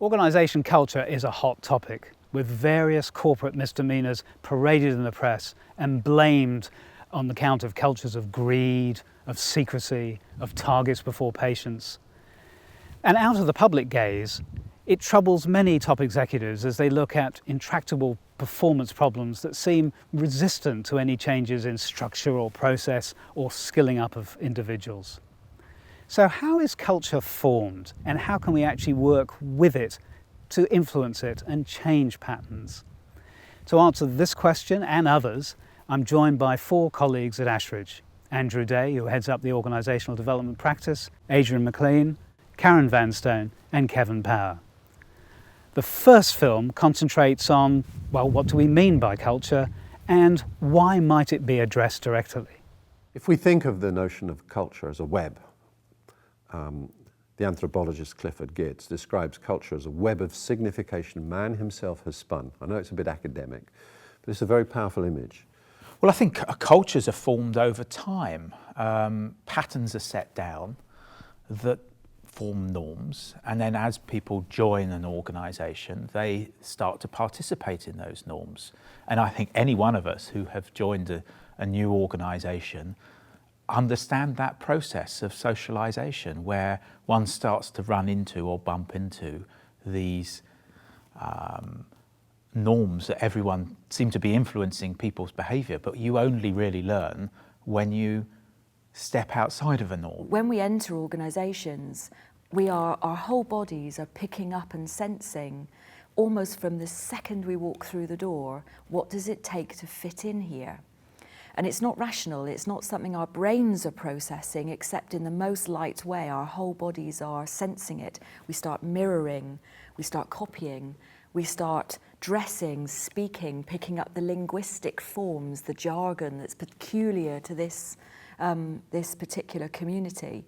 Organisation culture is a hot topic, with various corporate misdemeanours paraded in the press and blamed on the count of cultures of greed, of secrecy, of targets before patients. And out of the public gaze, it troubles many top executives as they look at intractable performance problems that seem resistant to any changes in structure or process or skilling up of individuals. So how is culture formed, and how can we actually work with it to influence it and change patterns? To answer this question and others, I'm joined by 4 colleagues at Ashridge: Andrew Day, who heads up the organisational development practice, Adrian Mclean, Caryn Vanstone and Kevin Power. The first film concentrates on, well, what do we mean by culture and why might it be addressed directly? If we think of the notion of culture as a web, the anthropologist Clifford Geertz describes culture as a web of signification man himself has spun. I know it's a bit academic, but it's a very powerful image. Well, I think cultures are formed over time. Patterns are set down that form norms, and then as people join an organisation, they start to participate in those norms. And I think any one of us who have joined a new organisation understand that process of socialisation, where one starts to run into or bump into these norms that everyone seems to be influencing people's behaviour, but you only really learn when you step outside of a norm. When we enter organisations, our whole bodies are picking up and sensing, almost from the second we walk through the door, what does it take to fit in here? And it's not rational, it's not something our brains are processing, except in the most light way. Our whole bodies are sensing it. We start mirroring, we start copying, we start dressing, speaking, picking up the linguistic forms, the jargon that's peculiar to this particular community.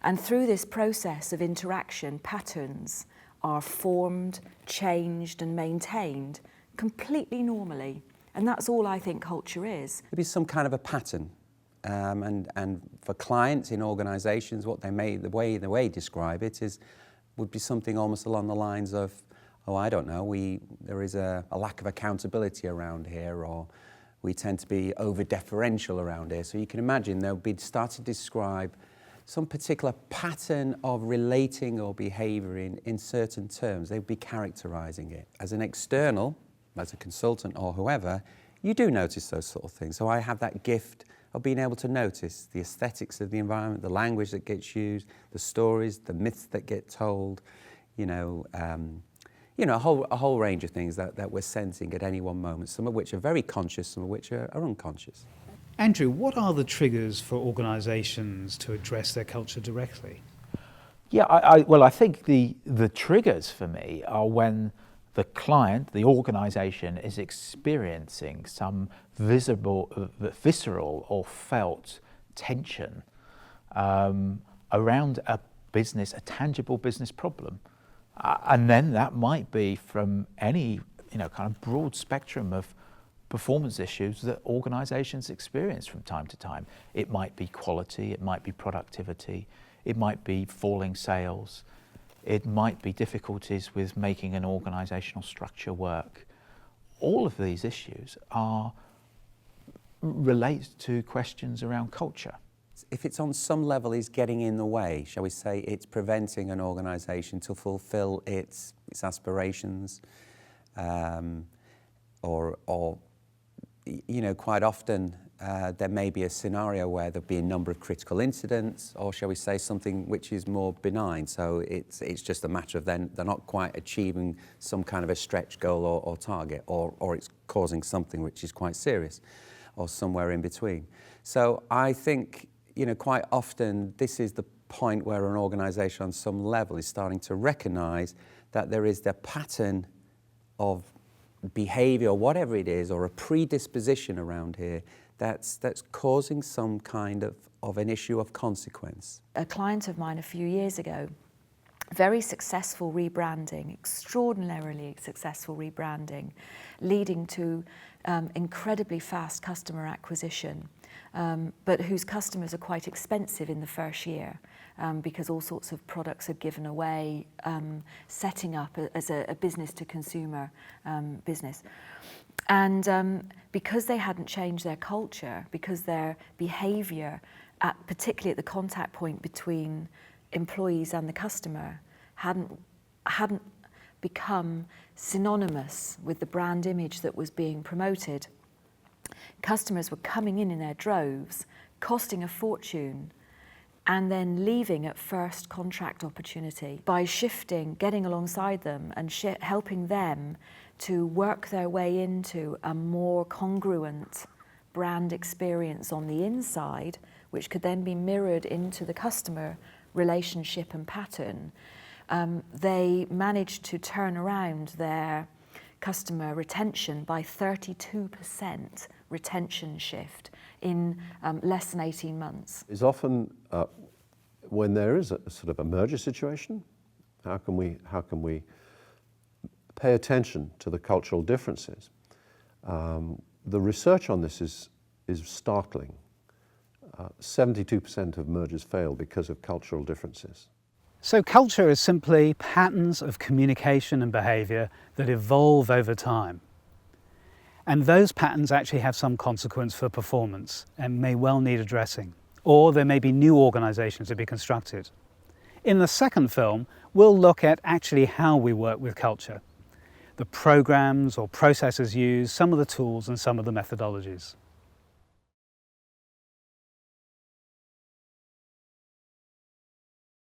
And through this process of interaction, patterns are formed, changed and maintained completely normally. And that's all I think culture is. It'd be some kind of a pattern. And for clients in organisations, what the way describe it would be something almost along the lines of, oh, I don't know, there is a lack of accountability around here, or we tend to be over-deferential around here. So you can imagine they'll be start to describe some particular pattern of relating or behaviour in certain terms. They'd be characterising it. As an external, as a consultant or whoever, you do notice those sort of things. So I have that gift of being able to notice the aesthetics of the environment, the language that gets used, the stories, the myths that get told, a whole range of things that we're sensing at any one moment, some of which are very conscious, some of which are unconscious. Andrew, what are the triggers for organisations to address their culture directly? Yeah, I think the triggers for me are when the client, the organisation, is experiencing some visible, visceral or felt tension around a tangible business problem. And then that might be from any kind of broad spectrum of performance issues that organisations experience from time to time. It might be quality, it might be productivity, it might be falling sales, it might be difficulties with making an organisational structure work. All of these issues relate to questions around culture. If it's on some level is getting in the way, shall we say, it's preventing an organisation to fulfil its aspirations, or quite often there may be a scenario where there'll be a number of critical incidents, or shall we say something which is more benign. So it's just a matter of they're not quite achieving some kind of a stretch goal or target, or it's causing something which is quite serious, or somewhere in between. So I think quite often this is the point where an organisation on some level is starting to recognise that there is the pattern of behaviour, whatever it is, or a predisposition around here that's causing some kind of an issue of consequence. A client of mine a few years ago, very successful rebranding, extraordinarily successful rebranding, leading to incredibly fast customer acquisition. but whose customers are quite expensive in the first year because all sorts of products are given away, setting up as a business-to-consumer business. And because they hadn't changed their culture, because their behaviour, particularly at the contact point between employees and the customer, hadn't become synonymous with the brand image that was being promoted, customers were coming in their droves, costing a fortune, and then leaving at first contract opportunity. By shifting, getting alongside them and helping them to work their way into a more congruent brand experience on the inside, which could then be mirrored into the customer relationship and pattern, they managed to turn around their customer retention by 32% retention shift in less than 18 months. Is often when there is a sort of a merger situation, how can we pay attention to the cultural differences? The research on this is startling. 72% of mergers fail because of cultural differences. So culture is simply patterns of communication and behaviour that evolve over time. And those patterns actually have some consequence for performance and may well need addressing. Or there may be new organisations to be constructed. In the second film, we'll look at actually how we work with culture, the programmes or processes used, some of the tools and some of the methodologies.